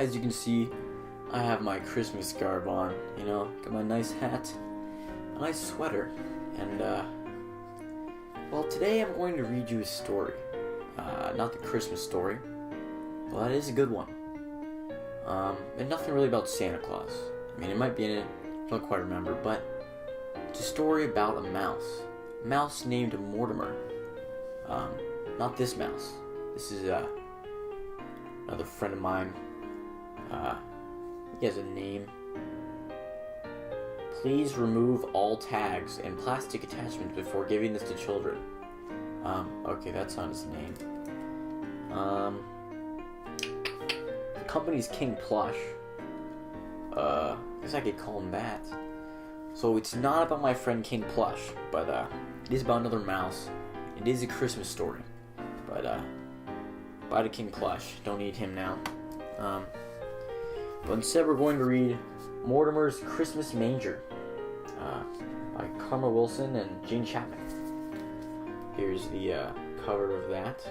As you can see, I have my Christmas garb on, got my nice hat, a nice sweater, and, well, today I'm going to read you a story. Not the Christmas story, well, that is a good one. And nothing really about Santa Claus. I mean, it might be in it, I don't quite remember, but it's a story about a mouse named Mortimer. Not this mouse. This is, another friend of mine. He has a name. Please remove all tags and plastic attachments before giving this to children. Okay, that's not his name. The company's King Plush. I guess I could call him that. So it's not about my friend King Plush, but it is about another mouse. It is a Christmas story. But bye to King Plush. Don't need him now. But instead we're going to read Mortimer's Christmas Manger by Karma Wilson and Gene Chapman. Here's the cover of that.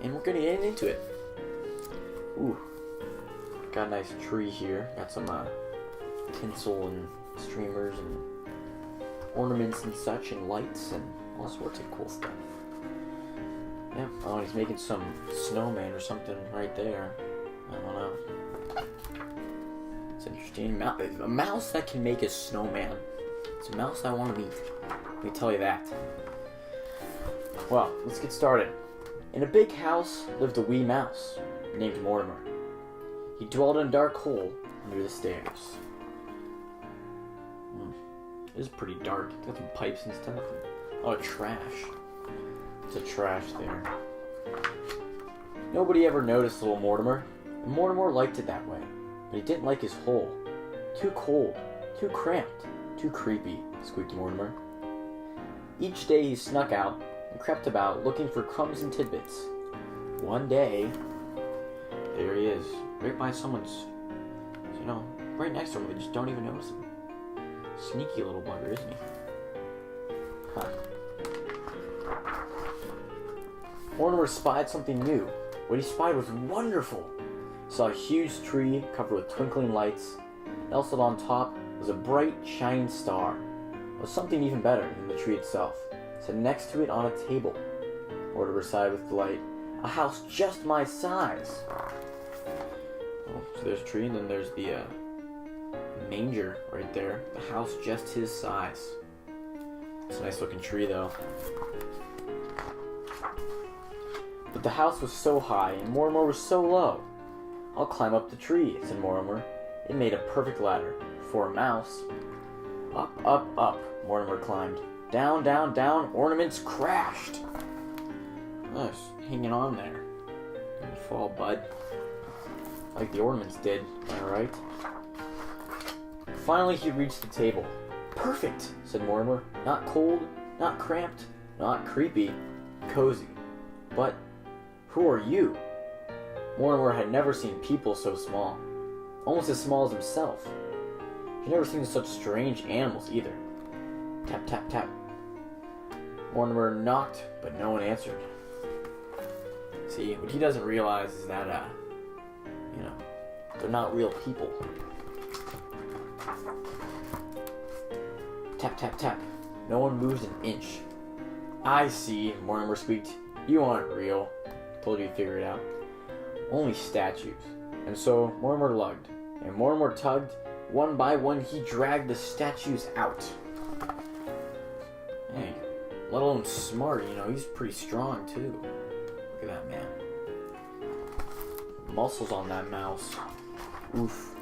And we're going to get into it. Ooh. Got a nice tree here. Got some tinsel and streamers and ornaments and such and lights and all sorts of cool stuff. Yeah, oh, he's making some snowman or something right there. I don't know. It's interesting. A mouse that can make a snowman. It's a mouse I want to meet. Let me tell you that. Well, let's get started. In a big house lived a wee mouse named Mortimer. He dwelled in a dark hole under the stairs. It is pretty dark. It's got some pipes and stuff. A lot of trash. It's a trash there. Nobody ever noticed little Mortimer. And Mortimer liked it that way. But he didn't like his hole. Too cold. Too cramped. Too creepy, squeaked Mortimer. Each day he snuck out and crept about looking for crumbs and tidbits. One day, there he is. Right by someone's, right next to him. They just don't even notice him. Sneaky little bugger, isn't he? Huh. Mortimer spied something new. What he spied was wonderful. He saw a huge tree covered with twinkling lights. Nestled on top was a bright, shining star. It was something even better than the tree itself. Set next to it on a table. Mortimer sighed with delight. A house just my size. Oh, so there's a tree, and then there's the manger right there. The house just his size. It's a nice looking tree, though. But the house was so high, and Mortimer was so low. I'll climb up the tree, said Mortimer. It made a perfect ladder for a mouse. Up, up, up, Mortimer climbed. Down, down, down, ornaments crashed. Oh, it's hanging on there. Didn't fall, bud. Like the ornaments did, am I right? Finally, he reached the table. Perfect, said Mortimer. Not cold, not cramped, not creepy, cozy. But who are you? Mortimer had never seen people so small. Almost as small as himself. He'd never seen such strange animals either. Tap, tap, tap. Mortimer knocked, but no one answered. See, what he doesn't realize is that, they're not real people. Tap, tap, tap. No one moves an inch. I see, Mortimer squeaked. You aren't real. Told you to figure it out. Only statues. And so Mortimer lugged. And Mortimer tugged. One by one, he dragged the statues out. Hey, let alone smart, he's pretty strong too. Look at that man. Muscles on that mouse. Oof.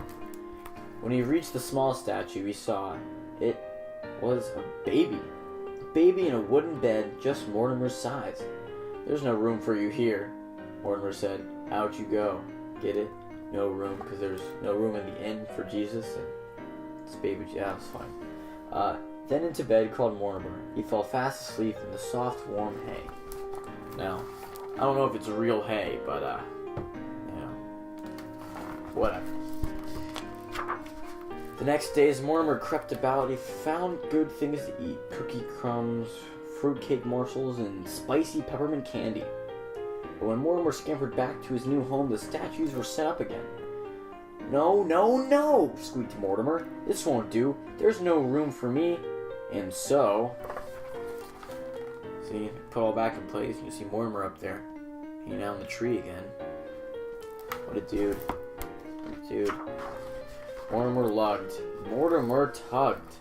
When he reached the small statue, he saw it was a baby. A baby in a wooden bed just Mortimer's size. There's no room for you here, Mortimer said. Out you go. Get it? No room, because there's no room in the inn for Jesus. And this baby, yeah, it's fine. Then into bed crawled Mortimer. He fell fast asleep in the soft, warm hay. Now, I don't know if it's real hay, but, whatever. The next day, as Mortimer crept about, he found good things to eat. Cookie crumbs, fruitcake morsels, and spicy peppermint candy. But when Mortimer scampered back to his new home, the statues were set up again. "No, no, no!" squeaked Mortimer. "This won't do. There's no room for me." And so... See, put all back in place. You see Mortimer up there, hanging out in the tree again. What a dude. What a dude. Mortimer lugged. Mortimer tugged.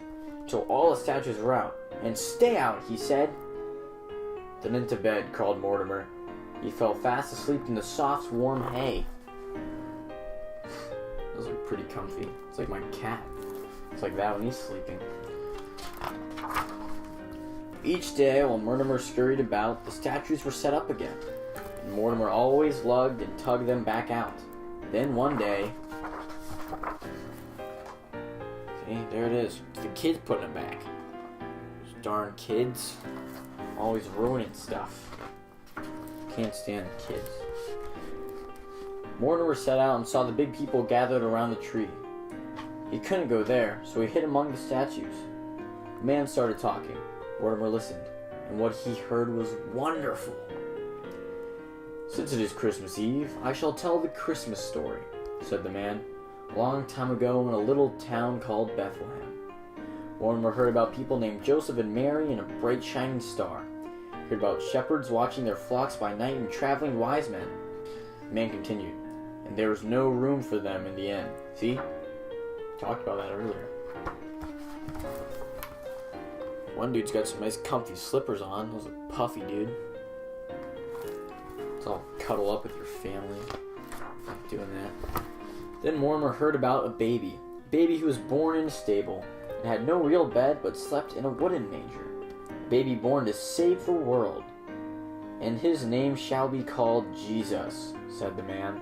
Till all the statues were out. "And stay out," he said. "Then into bed," called Mortimer. He fell fast asleep in the soft, warm hay. Those are pretty comfy. It's like my cat. It's like that when he's sleeping. Each day, while Mortimer scurried about, the statues were set up again. And Mortimer always lugged and tugged them back out. Then one day... See, there it is. It's the kids putting them back. Those darn kids. Always ruining stuff. Can't stand kids. Mortimer set out and saw the big people gathered around the tree. He couldn't go there, so he hid among the statues. The man started talking. Mortimer listened, and what he heard was wonderful. "Since it is Christmas Eve, I shall tell the Christmas story," said the man. "A long time ago in a little town called Bethlehem, Mortimer heard about people named Joseph and Mary and a bright shining star. He heard about shepherds watching their flocks by night and traveling wise men." The man continued, "And there was no room for them in the inn." See? Talked about that earlier. One dude's got some nice comfy slippers on. Those are puffy, dude. Let's all cuddle up with your family. Not doing that. Then Mortimer heard about a baby who was born in a stable and had no real bed but slept in a wooden manger. A baby born to save the world. "And his name shall be called Jesus," said the man.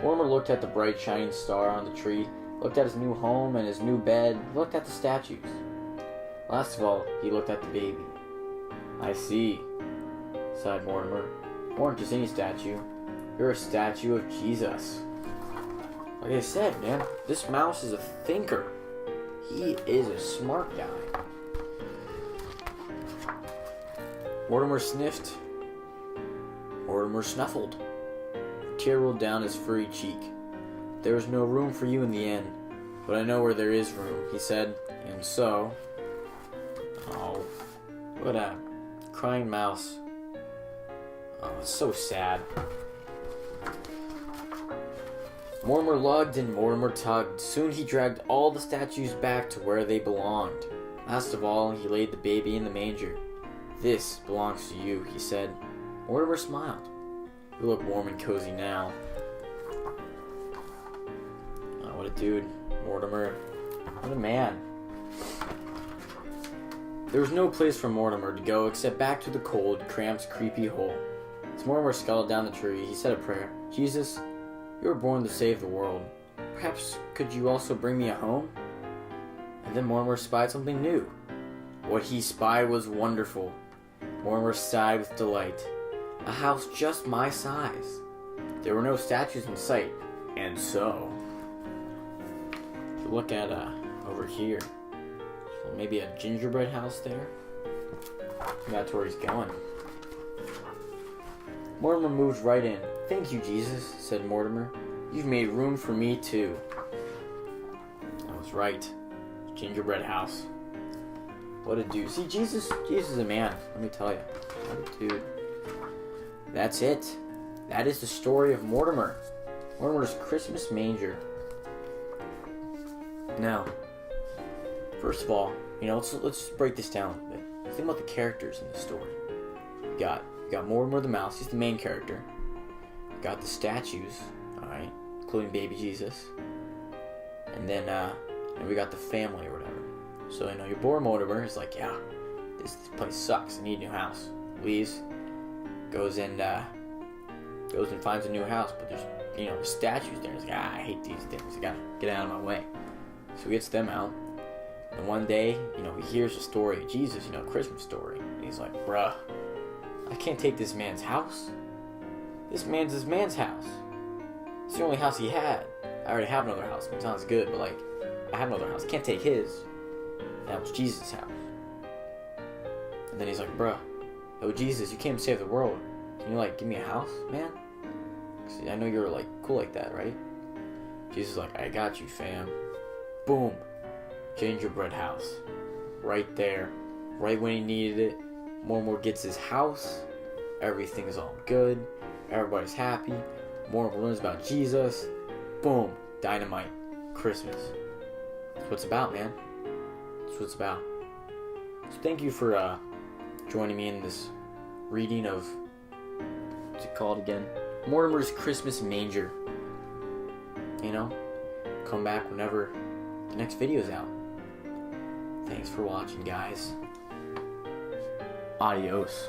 Mortimer looked at the bright shining star on the tree, looked at his new home and his new bed, looked at the statues. Last of all, he looked at the baby. "I see," sighed Mortimer. "You aren't just any statue. You're a statue of Jesus." Like I said, man, this mouse is a thinker. He is a smart guy. Mortimer sniffed. Mortimer snuffled. A tear rolled down his furry cheek. "There is no room for you in the inn, but I know where there is room," he said. And so... Oh, what a crying mouse. Oh, it's so sad. Mortimer lugged and Mortimer tugged. Soon he dragged all the statues back to where they belonged. Last of all, he laid the baby in the manger. "This belongs to you," he said. Mortimer smiled. "You look warm and cozy now." Oh, what a dude. Mortimer. What a man. There was no place for Mortimer to go except back to the cold, cramped, creepy hole. As Mortimer scuttled down the tree, he said a prayer. "Jesus, you were born to save the world. Perhaps could you also bring me a home?" And then Mortimer spied something new. What he spied was wonderful. Mortimer sighed with delight. A house just my size. There were no statues in sight, and so... If you look at over here, maybe a gingerbread house there. That's where he's going. Mortimer moved right in. "Thank you, Jesus," said Mortimer. "You've made room for me too." I was right. Gingerbread house. What a dude. See, Jesus is a man. Let me tell you. What a dude. That's it. That is the story of Mortimer. Mortimer's Christmas manger. Now, first of all, let's break this down a bit. Think about the characters in the story. You got Mortimer the mouse. He's the main character. You got the statues, all right, including baby Jesus. And then we got the family or whatever. So your boy Mortimer is like, "Yeah, this place sucks. I need a new house." Leaves, goes and finds a new house, but there's statues there. He's like, "I hate these things. I gotta get out of my way." So he gets them out. And one day, he hears a story of Jesus, Christmas story. And he's like, "Bruh, I can't take this man's house. This man's his man's house. It's the only house he had. I already have another house. It sounds good, but I have another house. I can't take his." That was Jesus' house. And then he's like, "Bruh, oh Jesus, you came to save the world. can you like give me a house, man? 'Cause I know you're like cool like that, right? Jesus is like, I got you, fam. Boom. Gingerbread house. Right there. Right when he needed it. Mortimer gets his house. Everything's all good. Everybody's happy. Mortimer learns about Jesus. Boom. Dynamite. Christmas. That's what it's about, man. That's what it's about. So thank you for joining me in this reading of, what's it called again? Mortimer's Christmas Manger. You know, come back whenever the next video's out. Thanks for watching, guys. Adios.